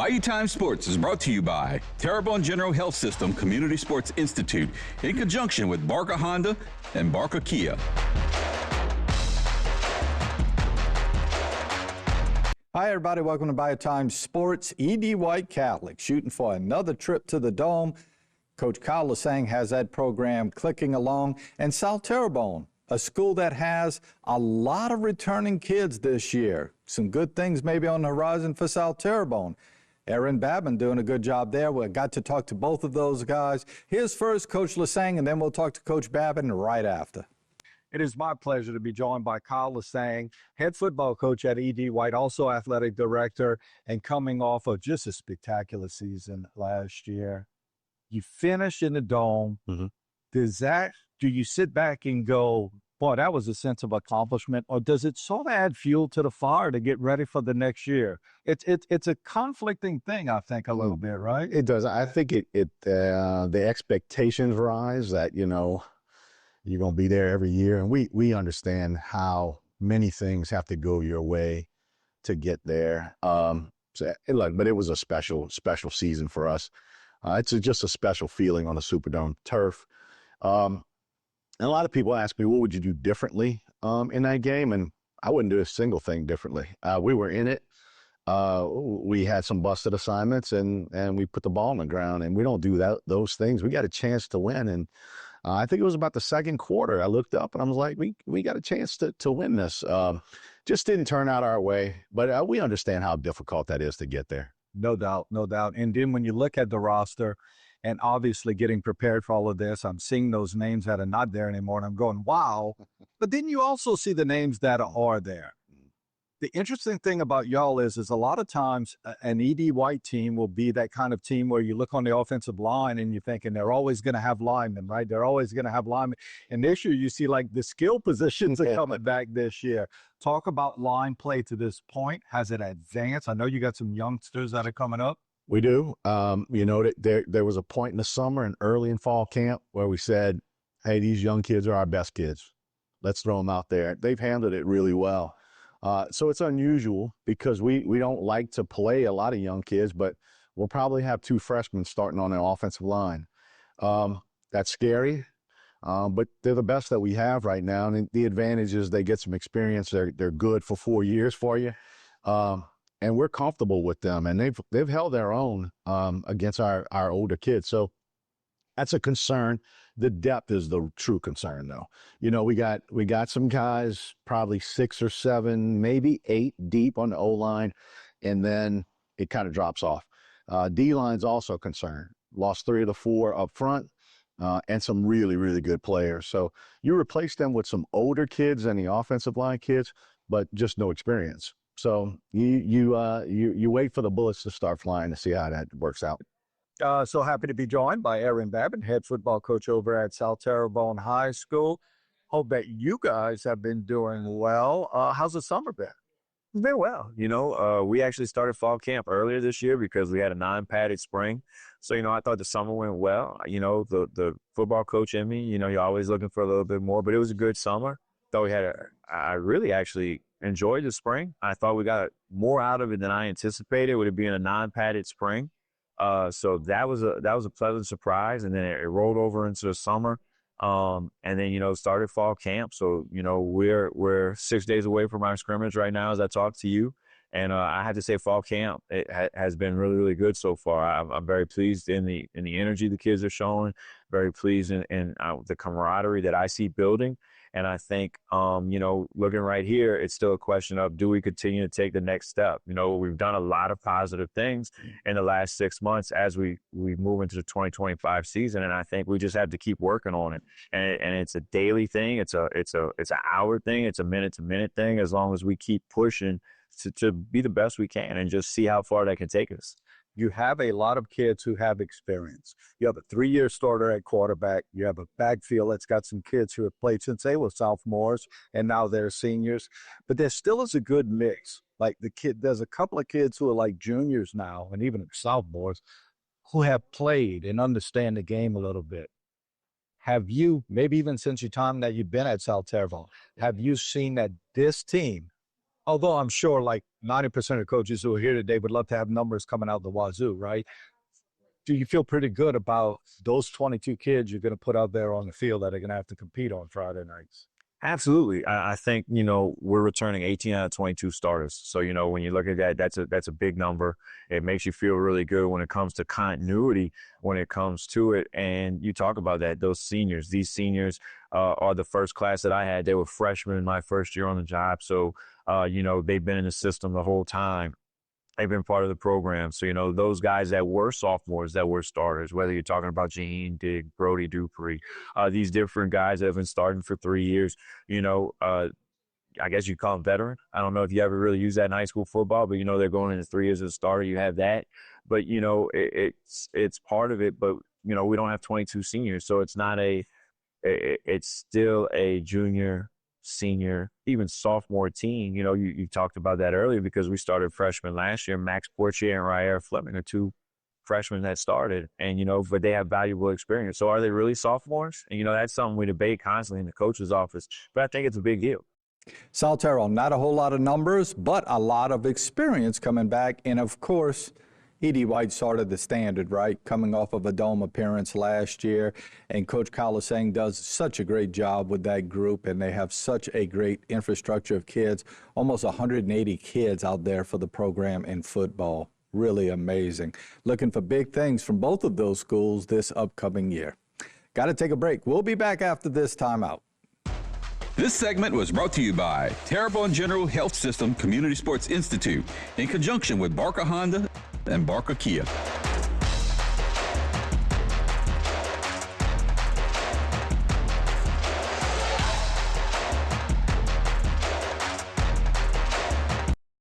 Bayou Time Sports is brought to you by Terrebonne General Health System Community Sports Institute in conjunction with Barker Honda and Barker Kia. Hi, everybody. Welcome to Bayou Time Sports. E.D. White Catholic shooting for another trip to the Dome. Coach Kyle Lasang has that program clicking along. And South Terrebonne, a school that has a lot of returning kids this year. Some good things maybe on the horizon for South Terrebonne. Aaron Babin doing a good job there. We got to talk to both of those guys. Here's first Coach Lasang, and then we'll talk to Coach Babin right after. It is my pleasure to be joined by Kyle Lasang, head football coach at E.D. White, also athletic director, and coming off of just a spectacular season last year. You finished in the Dome. Mm-hmm. Do you sit back and go, boy, that was a sense of accomplishment, or does it sort of add fuel to the fire to get ready for the next year? It's a conflicting thing, I think, a little bit, right? It does. I think the expectations rise that, you know, you're going to be there every year. And we understand how many things have to go your way to get there. But it was a special season for us. It's just a special feeling on the Superdome turf. And a lot of people ask me, what would you do differently in that game? And I wouldn't do a single thing differently. We were in it. We had some busted assignments, and we put the ball on the ground, and we don't do those things. We got a chance to win. And I think it was about the second quarter. I looked up and I was like, we got a chance to win this. Just didn't turn out our way, but we understand how difficult that is to get there. No doubt, no doubt. And then when you look at the roster and obviously getting prepared for all of this, I'm seeing those names that are not there anymore and I'm going, wow. But then you also see the names that are there. The interesting thing about y'all is a lot of times an E.D. White team will be that kind of team where you look on the offensive line and you're thinking they're always going to have linemen, right? They're always going to have linemen. And this year you see like the skill positions are coming back this year. Talk about line play to this point. Has it advanced? I know you got some youngsters that are coming up. We do. You know, there was a point in the summer and early in fall camp where we said, hey, these young kids are our best kids. Let's throw them out there. They've handled it really well. So it's unusual because we don't like to play a lot of young kids, but we'll probably have 2 freshmen starting on the offensive line. That's scary, but they're the best that we have right now. And the advantage is they get some experience. They're good for 4 years for you. And we're comfortable with them, and they've held their own against our older kids. So that's a concern. The depth is the true concern, though. You know, we got some guys, probably 6 or 7, maybe 8 deep on the O-line, and then it kind of drops off. D-line's also a concern. Lost 3 of the 4 up front, and some really, really good players. So you replace them with some older kids and the offensive line kids, but just no experience. So you wait for the bullets to start flying to see how that works out. So happy to be joined by Aaron Babin, head football coach over at South Terrebonne High School. Hope that you guys have been doing well. How's the summer been? It's been well. You know, we actually started fall camp earlier this year because we had a non-padded spring. So, you know, I thought the summer went well. You know, the football coach in me, you know, you're always looking for a little bit more, but it was a good summer. Thought I really actually enjoyed the spring. I thought we got more out of it than I anticipated with it being a non-padded spring. So that was a pleasant surprise, and then it rolled over into the summer, and then, you know, started fall camp. So, you know, we're 6 days away from our scrimmage right now as I talk to you, and I have to say fall camp has been really, really good so far. I'm very pleased in the energy the kids are showing, very pleased in the camaraderie that I see building. And I think, you know, looking right here, it's still a question of, do we continue to take the next step? You know, we've done a lot of positive things in the last 6 months as we move into the 2025 season. And I think we just have to keep working on it. And it's a daily thing. It's an hour thing. It's a minute to minute thing. As long as we keep pushing to be the best we can and just see how far that can take us. You have a lot of kids who have experience. You have a 3-year starter at quarterback. You have a backfield that's got some kids who have played since they were sophomores and now they're seniors. But there still is a good mix. Like there's a couple of kids who are like juniors now and even sophomores who have played and understand the game a little bit. Have you, maybe even since your time that you've been at South Terrebonne, have you seen that this team Although I'm sure like 90% of coaches who are here today would love to have numbers coming out the wazoo, right? Do you feel pretty good about those 22 kids you're going to put out there on the field that are going to have to compete on Friday nights? Absolutely. I think, we're returning 18 out of 22 starters. So, when you look at that, that's a big number. It makes you feel really good when it comes to continuity, when it comes to it. And you talk about that, these seniors are the first class that I had. They were freshmen in my first year on the job. So, they've been in the system the whole time. They've been part of the program. So, those guys that were sophomores, that were starters, whether you're talking about Jaheen Digg, Brody Dupree, these different guys that have been starting for 3 years, I guess you call them veteran. I don't know if you ever really use that in high school football, but, they're going into 3 years as a starter. You have that. But, it's part of it. But, we don't have 22 seniors. So it's not it's still a junior, senior, even sophomore team. You talked about that earlier because we started freshmen last year. Max Portier and Ryer Fleming are two freshmen that started, and but they have valuable experience. So are they really sophomores? And that's something we debate constantly in the coach's office. But I think it's a big deal. Sal Terrell, not a whole lot of numbers, but a lot of experience coming back, and of course, E.D. White started the standard, right, coming off of a dome appearance last year. And Coach Kalasang does such a great job with that group, and they have such a great infrastructure of kids, almost 180 kids out there for the program in football. Really amazing. Looking for big things from both of those schools this upcoming year. Got to take a break. We'll be back after this timeout. This segment was brought to you by Terrebonne General Health System Community Sports Institute in conjunction with Barker Honda and Barker Kia.